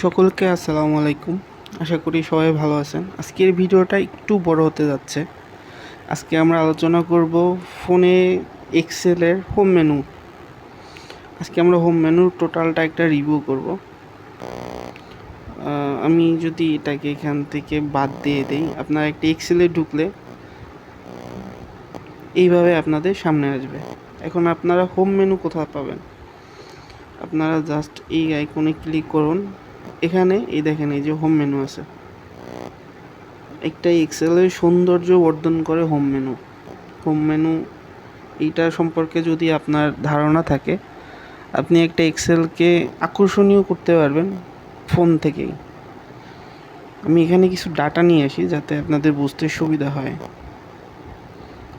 সকলকে আসসালামু আলাইকুম। আশা করি সবাই ভালো আছেন। আজকের ভিডিওটা একটু বড় হতে যাচ্ছে। আজকে আমরা আলোচনা করব ফোনে এক্সেলের হোম মেনু। আজকে আমরা হোম মেনুর টোটালটা একটা রিভিউ করব। আমি যদি এটাকে এখান থেকে বাদ দিয়ে দিই, আপনারা একটা এক্সেলে ঢুকলে এইভাবে আপনাদের সামনে আসবে। এখন আপনারা হোম মেনু কোথায় পাবেন? আপনারা জাস্ট এই আইকনে ক্লিক করুন। এখানে এই দেখেন, এই যে হোম মেনু আছে। একটা এক্সেলের সৌন্দর্য বর্ধন করে হোম মেনু এইটা সম্পর্কে যদি আপনার ধারণা থাকে, আপনি একটা এক্সেলকে আকর্ষণীয় করতে পারবেন ফোন থেকেই। আমি এখানে কিছু ডাটা নিয়ে আসি যাতে আপনাদের বুঝতে সুবিধা হয়।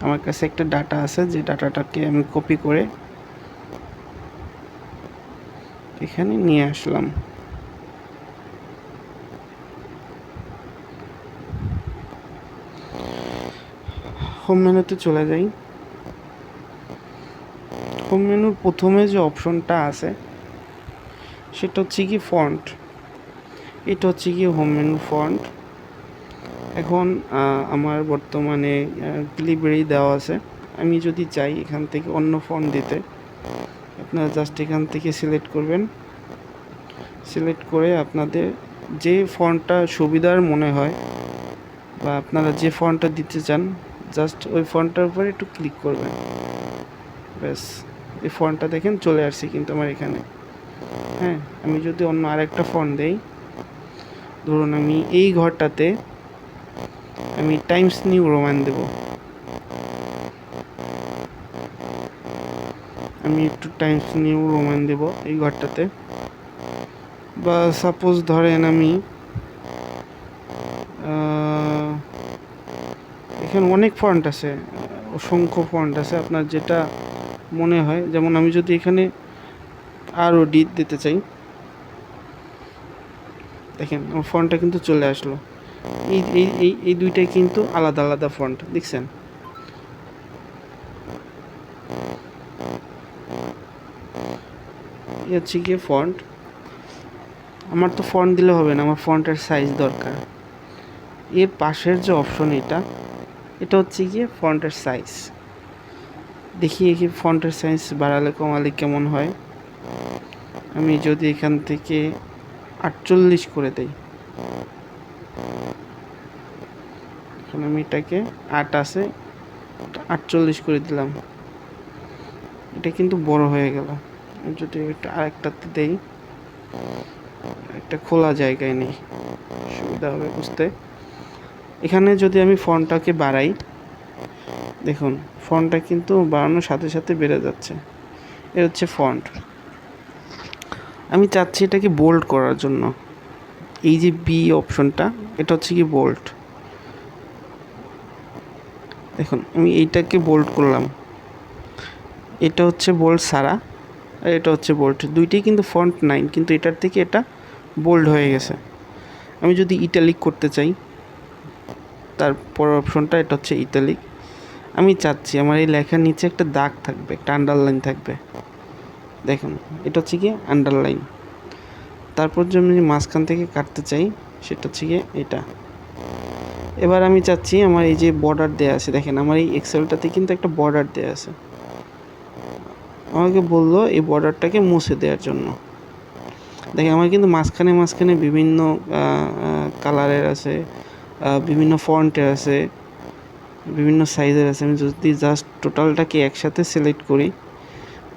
আমার কাছে একটা ডাটা আছে, যে ডাটাটাকে আমি কপি করে এখানে নিয়ে আসলাম। হোম মেনুতে চলে যাই। হোম মেনুর প্রথমে যে অপশনটা আছে সেটা হচ্ছে কি ফন্ট। এটা হচ্ছে কি হোম মেনু ফন্ট। এখন আমার বর্তমানে ক্লিপেরই দেওয়া আছে। আমি যদি চাই এখান থেকে অন্য ফন্ট দিতে, আপনারা জাস্ট এখান থেকে সিলেক্ট করবেন। সিলেক্ট করে আপনাদের যে ফন্টটা সুবিধার মনে হয় বা আপনারা যে ফন্টটা দিতে চান, জাস্ট ওই ফন্টটার উপরে একটু ক্লিক করবেন। ব্যাস, এই ফন্টটা দেখেন চলে আসছে কিন্তু আমার এখানে। হ্যাঁ, আমি যদি অন্য আরেকটা ফন্ট দেই, ধরুন আমি এই ঘরটাতে আমি টাইমস নিউ রোমান দেব। আমি একটু টাইমস নিউ রোমান দেব এই ঘরটাতে। বা সাপোজ ধরেন আমি এখানে অনেক ফন্ট আছে, অসংখ্য ফন্ট আছে, আপনার যেটা মনে হয়। যেমন আমি যদি এখানে আরও ডি দিতে চাই, দেখেন আমার ফন্টটা কিন্তু চলে আসলো। এই এই এই এই দুইটাই কিন্তু আলাদা আলাদা ফন্ট, দেখছেন? এই হচ্ছে গিয়ে ফন্ট। আমার তো ফন্ট দিলে হবে না, আমার ফন্টের সাইজ দরকার। এর পাশের যে অপশন, এটা হচ্ছে গিয়ে ফন্টের সাইজ। দেখি কি ফন্টের সাইজ বাড়ালে কমালে কেমন হয়। আমি যদি এখান থেকে 48 করে দেই, এখন আমি এটাকে 8 আছে 48 করে দিলাম। এটা কিন্তু বড় হয়ে গেল। যদি এটা আরেকটাতে দেই, একটা খোলা জায়গায় নেই, সুবিধা হবে বুঝতে। এখানে যদি আমি ফন্টটাকে বাড়াই, দেখুন ফন্টটা কিন্তু বাড়ানোর সাথে সাথে বেড়ে যাচ্ছে। এ হচ্ছে ফন্ট। আমি চাচ্ছি এটাকে বোল্ড করার জন্য। এই যে বি অপশনটা, এটা হচ্ছে কি বোল্ড। দেখুন আমি এইটাকে বোল্ড করলাম, এটা হচ্ছে বোল্ড সারা, আর এটা হচ্ছে বোল্ড। দুইটাই কিন্তু ফন্ট 9, কিন্তু এটার থেকে এটা বোল্ড হয়ে গেছে। আমি যদি ইটালিক করতে চাই, তারপর অপশনটা এটা হচ্ছে ইটালিক। আমি চাচ্ছি আমার এই লেখার নিচে একটা দাগ থাকবে, একটা আন্ডারলাইন থাকবে। দেখুন এটা হচ্ছে গিয়ে আন্ডারলাইন। তারপর যে আমি মাঝখান থেকে কাটতে চাই, সেটা হচ্ছে গিয়ে এটা। এবার আমি চাচ্ছি আমার এই যে বর্ডার দেওয়া আছে, দেখেন আমার এই এক্সেলটাতে কিন্তু একটা বর্ডার দেওয়া আছে। আমাকে বললো এই বর্ডারটাকে মুছে দেওয়ার জন্য। দেখেন আমার কিন্তু মাঝখানে মাঝখানে বিভিন্ন কালারের আছে, বিভিন্ন ফন্টের আছে, বিভিন্ন সাইজের আছে। আমি যদি জাস্ট টোটালটাকে একসাথে সিলেক্ট করি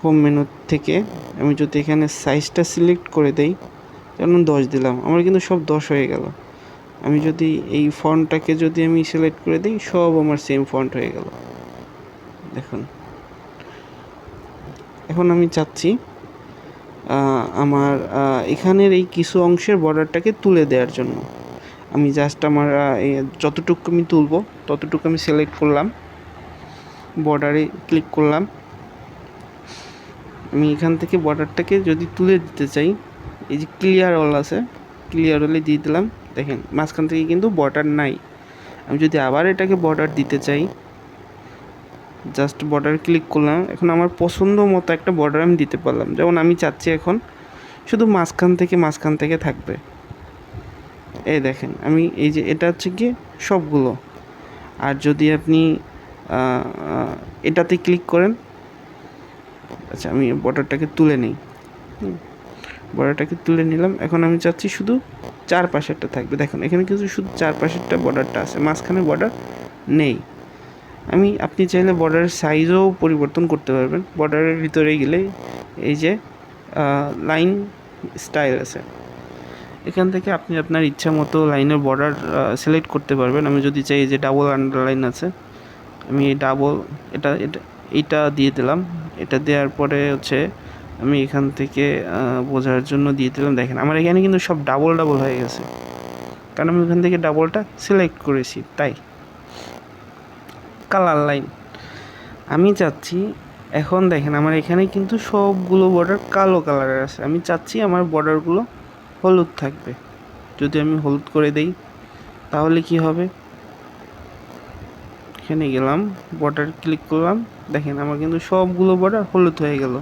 হোম মেনু থেকে, আমি যদি এখানে সাইজটা সিলেক্ট করে দেই, যেমন 10 দিলাম, আমার কিন্তু সব 10 হয়ে গেল। আমি যদি এই ফন্টটাকে যদি আমি সিলেক্ট করে দিই, সব আমার সেম ফন্ট হয়ে গেল। দেখুন এখন আমি চাচ্ছি আমার এখানের এই কিছু অংশের বর্ডারটাকে তুলে দেওয়ার জন্য। আমি জাস্ট আমার যতটুকু আমি তুলবো ততটুকু আমি সিলেক্ট করলাম, বর্ডারে ক্লিক করলাম। আমি এখান থেকে বর্ডারটাকে যদি তুলে দিতে চাই, এই যে ক্লিয়ার অল আছে, ক্লিয়ার অলে দিয়ে দিলাম। দেখেন মাঝখান থেকে কিন্তু বর্ডার নাই। আমি যদি আবার এটাকে বর্ডার দিতে চাই, জাস্ট বর্ডার ক্লিক করলাম। এখন আমার পছন্দ মতো একটা বর্ডার আমি দিতে পারলাম। যেমন আমি চাচ্ছি এখন শুধু মাঝখান থেকে থাকবে, এই দেখেন আমি এই যে এটা হচ্ছে কি সবগুলো। আর যদি আপনি এটাতে ক্লিক করেন, আচ্ছা আমি বর্ডারটাকে তুলে নিই, বর্ডারটাকে তুলে নিলাম। এখন আমি চাচ্ছি শুধু চারপাশেরটা থাকবে। দেখুন এখানে কিন্তু শুধু চারপাশেরটা বর্ডারটা আছে, মাঝখানে বর্ডার নেই। আপনি চাইলে বর্ডারের সাইজও পরিবর্তন করতে পারবেন। বর্ডারের ভিতরে গেলে এই যে লাইন স্টাইল আছে, এখান থেকে আপনি আপনার ইচ্ছা মতো লাইনের বর্ডার সিলেক্ট করতে পারবেন। আমি যদি চাই যে ডাবল আন্ডারলাইন আছে, আমি এই ডাবল এটা দিয়ে দিলাম। এটা দেওয়ার পরে হচ্ছে আমি এখান থেকে বোঝার জন্য দিয়ে দিলাম। দেখেন আমার এখানে কিন্তু সব ডাবল ডাবল হয়ে গেছে, কারণ আমি এখান থেকে ডাবলটা সিলেক্ট করেছি। তাই কালার লাইন আমি চাচ্ছি, এখন দেখেন আমার এখানে কিন্তু সবগুলো বর্ডার কালো কালারের আছে। আমি চাচ্ছি আমার বর্ডারগুলো হলুদ থাকবে। যদি আমি হলুদ করে দেই তাহলে কি হবে, এখানে গেলাম, বর্ডার ক্লিক করলাম, দেখেন আমার কিন্তু সবগুলো বর্ডার হলুদ হয়ে গেল।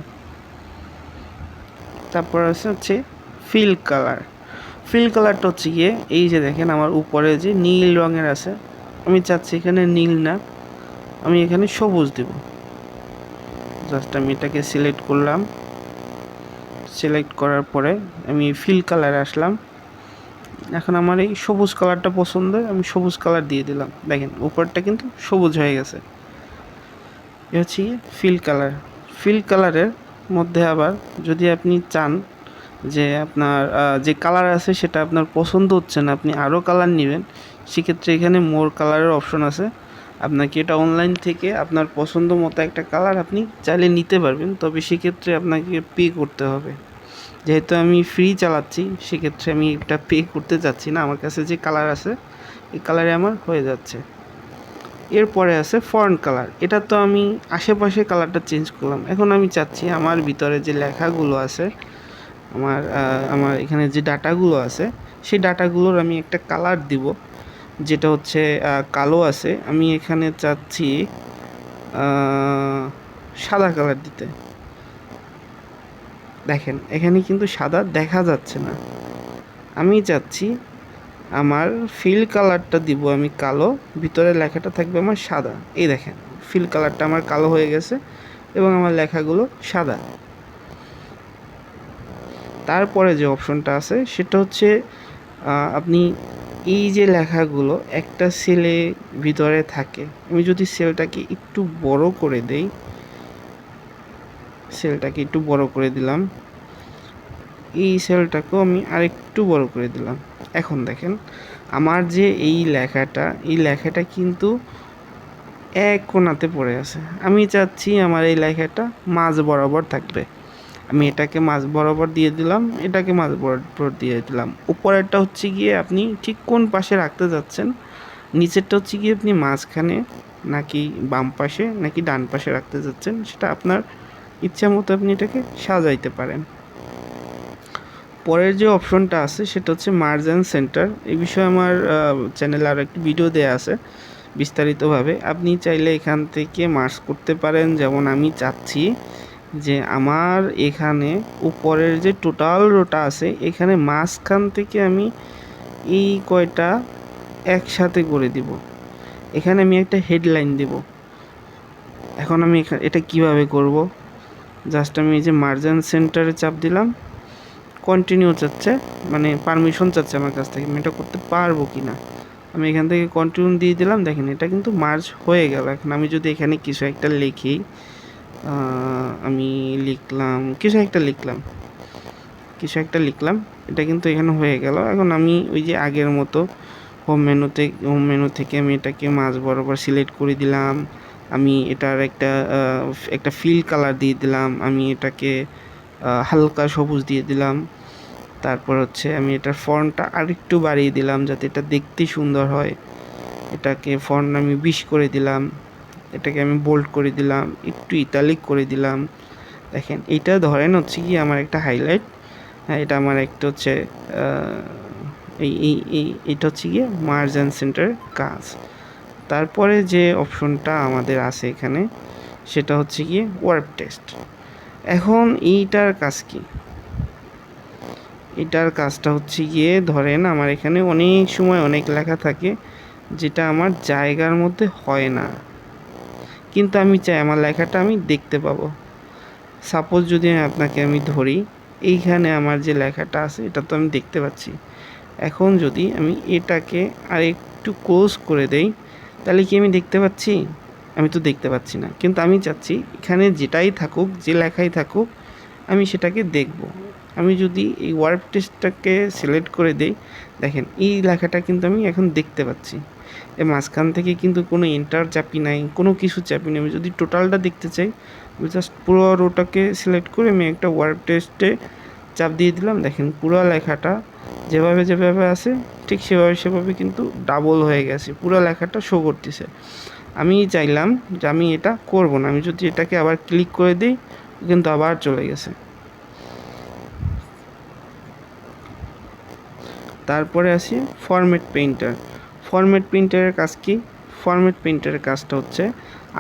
তারপর হচ্ছে ফিল কালার। ফিল কালারটা হচ্ছে গিয়ে এই যে দেখেন আমার উপরে যে নীল রঙের আছে, আমি চাচ্ছি এখানে নীল না, আমি এখানে সবুজ দেব। জাস্ট আমি এটাকে সিলেক্ট করলাম, সিলেক্ট করার পরে আমি ফিল কালারে আসলাম। এখন আমার এই সবুজ কালারটা পছন্দ, আমি সবুজ কালার দিয়ে দিলাম। দেখেন উপরটা কিন্তু সবুজ হয়ে গেছে। এ হচ্ছে ফিল কালার। ফিল কালারের মধ্যে আবার যদি আপনি চান যে আপনার যে কালার আছে সেটা আপনার পছন্দ হচ্ছে না, আপনি আরও কালার নেবেন, সেক্ষেত্রে এখানে মোর কালারের অপশন আছে। আপনাকে এটা অনলাইন থেকে আপনার পছন্দ মতো একটা কালার আপনি চাইলে নিতে পারবেন, তবে সেক্ষেত্রে আপনাকে পে করতে হবে। যেহেতু আমি ফ্রি চালাচ্ছি, সেক্ষেত্রে আমি এটা পে করতে চাচ্ছি না। আমার কাছে যে কালার আছে এই কালারে আমার হয়ে যাচ্ছে। এরপরে আছে ফন্ট কালার। এটা তো আমি আশেপাশে কালারটা চেঞ্জ করলাম। এখন আমি চাচ্ছি আমার ভিতরে যে লেখাগুলো আছে, আমার এখানে যে ডাটাগুলো আছে, সেই ডাটাগুলোর আমি একটা কালার দিব, যেটা হচ্ছে কালো আছে। আমি এখানে চাচ্ছি সাদা কালার দিতে। দেখেন এখানে কিন্তু সাদা দেখা যাচ্ছে না, আমি চাচ্ছি আমার ফিল কালারটা দিব আমি কালো, ভিতরে লেখাটা থাকবে আমার সাদা। এই দেখেন ফিল কালারটা আমার কালো হয়ে গেছে এবং আমার লেখাগুলো সাদা। তারপরে যে অপশনটা আছে সেটা হচ্ছে আপনি এই যে লেখাগুলো একটা সেলে ভিতরে থাকে, আমি যদি সেলটাকে একটু বড় করে দেই, সেলটাকে একটু বড় করে দিলাম, এই সেলটাকেও আমি আরেকটু বড় করে দিলাম। এখন দেখেন আমার যে এই লেখাটা কিন্তু এক কোণাতে পড়ে আছে। আমি চাচ্ছি আমার এই লেখাটা মাঝ বরাবর থাকবে। আমি এটাকে মাঝ বরাবর দিয়ে দিলাম, এটাকে মাঝ বরাবর দিয়ে দিলাম। উপরেরটা হচ্ছে গিয়ে আপনি ঠিক কোন পাশে রাখতে যাচ্ছেন, নিচেরটা হচ্ছে গিয়ে আপনি মাঝখানে নাকি বাম পাশে নাকি ডান পাশে রাখতে যাচ্ছেন, সেটা আপনার ইচ্ছা মতো আপনি এটাকে সাজাইতে পারেন। পরের যে অপশনটা আছে সেটা হচ্ছে মার্জ অ্যান্ড সেন্টার। এই বিষয়ে আমার চ্যানেলে আরও একটি ভিডিও দেওয়া আছে বিস্তারিতভাবে। আপনি চাইলে এখান থেকে মার্জ করতে পারেন। যেমন আমি চাচ্ছি যে আমার এখানে উপরের যে টোটাল রোটা আছে, এখানে মাঝখান থেকে আমি এই কয়টা একসাথে করে দিব। এখানে আমি একটা হেডলাইন দেব। এখন আমি এটা কিভাবে করব, জাস্ট আমি এই যে মার্জ অ্যান্ড সেন্টারে চাপ দিলাম, কন্টিনিউ চাচ্ছে, মানে পারমিশন চাচ্ছে আমার কাছ থেকে, আমি এটা করতে পারবো কি না। আমি এখান থেকে কন্টিনিউ দিয়ে দিলাম। দেখেন এটা কিন্তু মার্জ হয়ে গেল। এখন আমি যদি এখানে কিছু একটা লিখি, আমি কিছু একটা লিখলাম, এটা কিন্তু এখানে হয়ে গেল। এখন আমি ওই যে আগের মতো হোম মেনু থেকে আমি এটাকে মাঝ বরাবর সিলেক্ট করে দিলাম। আমি এটার একটা ফিল কালার দিয়ে দিলাম, আমি এটাকে হালকা সবুজ দিয়ে দিলাম। তারপর হচ্ছে আমি এটার ফন্টটা আরেকটু বাড়িয়ে দিলাম যাতে এটা দেখতে সুন্দর হয়। এটাকে ফন্ট আমি 20 করে দিলাম, এটাকে আমি বোল্ড করে দিলাম, একটু ইটালিক করে দিলাম। দেখেন এইটা ধরেন হচ্ছে কি আমার একটা হাইলাইট, হ্যাঁ এটা আমার একটা হচ্ছে এইটা হচ্ছে গিয়ে মার্জ অ্যান্ড সেন্টার কাজ। তারপরে যে অপশনটা আমাদের আছে এখানে সেটা হচ্ছে গিয়ে ওয়ার্ড টেক্সট। এখন এইটার কাজ কি, এটার কাজটা হচ্ছে গিয়ে ধরেন আমার এখানে অনেক সময় অনেক লেখা থাকে যেটা আমার জায়গার মধ্যে হয় না, কিন্তু আমি চাই আমার লেখাটা আমি দেখতে পাবো। সাপোজ যদি আপনাকে আমি ধরি, এইখানে আমার যে লেখাটা আছে এটা তো আমি দেখতে পাচ্ছি। এখন যদি আমি এটাকে আর একটু ক্লোজ করে দেই, তাহলে কি আমি দেখতে পাচ্ছি? আমি তো দেখতে পাচ্ছি না, কিন্তু আমি চাচ্ছি এখানে যেটাই থাকুক, যে লেখাই থাকুক, আমি সেটাকে দেখব। আমি যদি এই ওয়ার্ড টেক্সটটাকে সিলেক্ট করে দেই, দেখেন এই লেখাটা কিন্তু আমি এখন দেখতে পাচ্ছি। এর মাঝখান থেকে কিন্তু কোনো এন্টার চাপি নাই, কোনো কিছু চাপি নাই। আমি যদি টোটালটা দেখতে চাই, আমি জাস্ট পুরো রোটাকে সিলেক্ট করে আমি একটা ওয়ার্ড টেক্সটে চাপ দিয়ে দিলাম। দেখেন পুরো লেখাটা যেভাবে যেভাবে আছে ঠিক সেভাবে কিন্তু ডাবল হয়ে গেছে, পুরো লেখাটা শো করতেছে। আমি চাইলাম যে আমি এটা করব না, আমি যদি এটাকে আবার ক্লিক করে দিই কিন্তু আবার চলে গেছে। তারপরে আসি ফরম্যাট পেইন্টার। ফরম্যাট পেইন্টারের কাজ কি? ফরম্যাট পেইন্টারের কাজটা হচ্ছে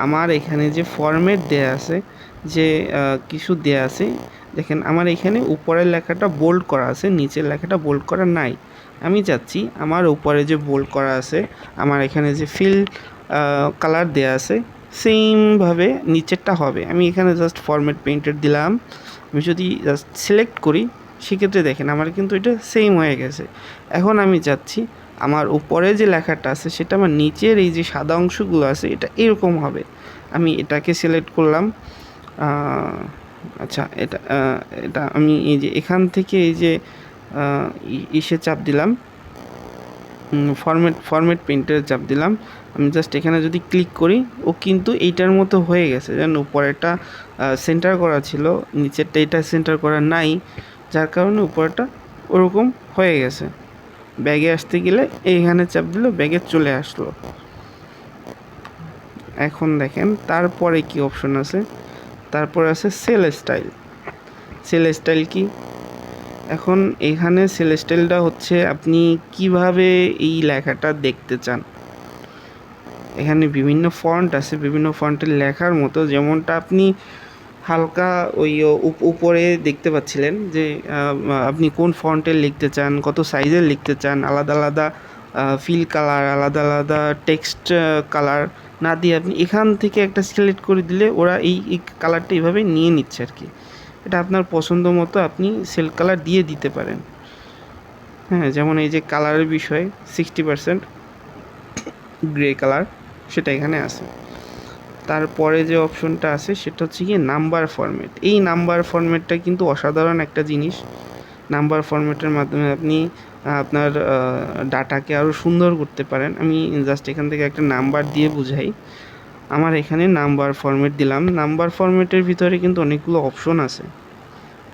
আমার এখানে যে ফরম্যাট দেয়া আছে, যে কিছু দেয়া আছে, দেখেন আমার এখানে উপরের লেখাটা বোল্ড করা আছে, নিচের লেখাটা বোল্ড করা নাই। আমি চাচ্ছি আমার উপরে যে বোল্ড করা আছে, আমার এখানে যে ফিল কালার দেয়া আছে, সেমভাবে নিচেরটা হবে। আমি এখানে জাস্ট ফরম্যাট পেইন্টার দিলাম। আমি যদি জাস্ট সিলেক্ট করি, সেক্ষেত্রে দেখেন আমার কিন্তু এটা সেম হয়ে গেছে। এখন আমি চাচ্ছি আমার উপরে যে লেখাটা আছে সেটা আমার নিচের এই যে সাদা অংশগুলো আছে এটা এরকম হবে। আমি এটাকে সিলেক্ট করলাম। আচ্ছা, এটা আমি এই যে এখান থেকে এই যে ইসে চাপ দিলাম, ফরম্যাট পেইন্টারে চাপ দিলাম। আমি জাস্ট এখানে যদি ক্লিক করি, ও কিন্তু এইটার মতো হয়ে গেছে। যেন উপরেরটা সেন্টার করা ছিল, নিচেরটা এটা সেন্টার করা নাই, যার কারণে উপরেরটা ওরকম হয়ে গেছে। ব্যাগে আসতে গেলে এইখানে চাপ দিল, ব্যাগে চলে আসলো। এখন দেখেন তারপরে কি অপশন আছে, তারপরে আছে সেল স্টাইল। সেল স্টাইল কি? এখন এখানে সেল স্টাইলটা হচ্ছে আপনি কিভাবে এই লেখাটা দেখতে চান। এখানে বিভিন্ন ফন্ট আছে, বিভিন্ন ফন্টের লেখার মতো, যেমনটা আপনি হালকা ওই উপরে দেখতে পাচ্ছিলেন যে আপনি কোন ফন্টের লিখতে চান, কত সাইজের লিখতে চান, আলাদা আলাদা ফিল কালার, আলাদা আলাদা টেক্সট কালার না দিয়ে আপনি এখান থেকে একটা সিলেক্ট করে দিলে ওরা এই কালারটা এইভাবে নিয়ে নিচ্ছে আর কি। এটা আপনার পছন্দ মতো আপনি সেল কালার দিয়ে দিতে পারেন। হ্যাঁ, যেমন এই যে কালারের বিষয়ে 60% গ্রে কালার, সেটা এখানে আছে। তারপরে যে অপশনটা আছে সেটা হচ্ছে গিয়ে নাম্বার ফরম্যাট। এই নাম্বার ফরম্যাটটা কিন্তু অসাধারণ একটা জিনিস। নাম্বার ফরম্যাটের মাধ্যমে আপনি আপনার ডাটাকে আরও সুন্দর করতে পারেন। আমি জাস্ট এখান থেকে একটা নাম্বার দিয়ে বুঝাই। আমার এখানে নাম্বার ফরম্যাট দিলাম। নাম্বার ফরম্যাটের ভিতরে কিন্তু অনেকগুলো অপশন আছে।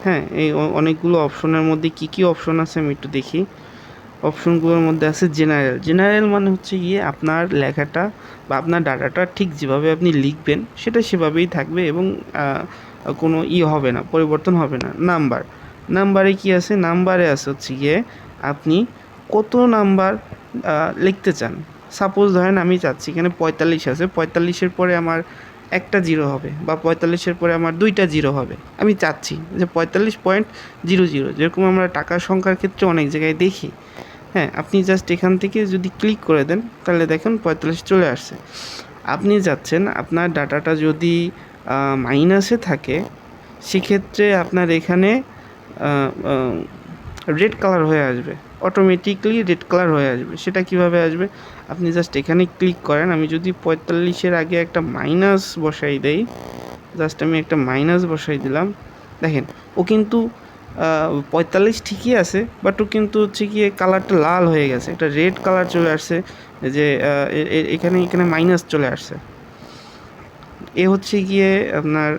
হ্যাঁ, এই অনেকগুলো অপশনের মধ্যে কি কি অপশন আছে আমি একটু দেখি। অপশনগুলোর মধ্যে আছে জেনারেল। জেনারেল মানে হচ্ছে গিয়ে আপনার লেখাটা বা আপনার ডাটাটা ঠিক যেভাবে আপনি লিখবেন সেটা সেভাবেই থাকবে এবং কোনো হবে না, পরিবর্তন হবে না। নাম্বার, নাম্বারে কি আছে? নাম্বারে আছে হচ্ছে গিয়ে আপনি কত নাম্বার লিখতে চান। সাপোজ ধরেন আমি চাচ্ছি এখানে 45 আছে, 45-এর পরে আমার একটা জিরো হবে, বা 45-এর পরে আমার দুইটা জিরো হবে। আমি চাচ্ছি যে 45.00, যেরকম আমরা টাকার সংখ্যার ক্ষেত্রে অনেক জায়গায় দেখি। হ্যাঁ, আপনি জাস্ট এখান থেকে যদি ক্লিক করে দেন তাহলে দেখুন 45 চলে আসছে। আপনি চাচ্ছেন আপনার ডাটাটা যদি মাইনাসে থাকে, সেক্ষেত্রে আপনার এখানে রেড কালার হয়ে আসবে, অটোমেটিকলি রেড কালার হয়ে আসবে। সেটা কিভাবে আসবে? আপনি জাস্ট এখানে ক্লিক করেন। আমি যদি 45-এর আগে একটা মাইনাস বসাই দেই, জাস্ট আমি একটা মাইনাস বসাই দিলাম, দেখেন ও কিন্তু 45 ঠিকই আছে, বাট ও কিন্তু হচ্ছে গিয়ে কালারটা লাল হয়ে গেছে, একটা রেড কালার চলে আসছে, যে এখানে এখানে মাইনাস চলে আসছে। এ হচ্ছে গিয়ে আপনার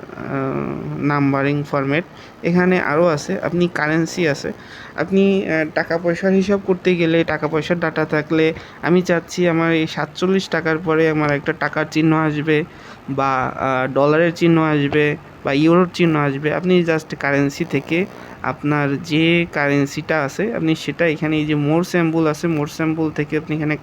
নাম্বারিং ফরম্যাট। এখানে আরও আছে, আপনি কারেন্সি আছে, আপনি টাকা পয়সার হিসাব করতে গেলে, টাকা পয়সার ডাটা থাকলে আমি চাচ্ছি আমার এই 47 টাকার পরে আমার একটা টাকার চিহ্ন আসবে, বা ডলারের চিহ্ন আসবে, বা ইউরোর চিহ্ন আসবে। আপনি জাস্ট কারেন্সি থেকে আপনার যে কারেন্সিটা আছে আপনি সেটা এখানে এই যে মোর স্যাম্পল আছে, মোর স্যাম্পল থেকে আপনি এখানে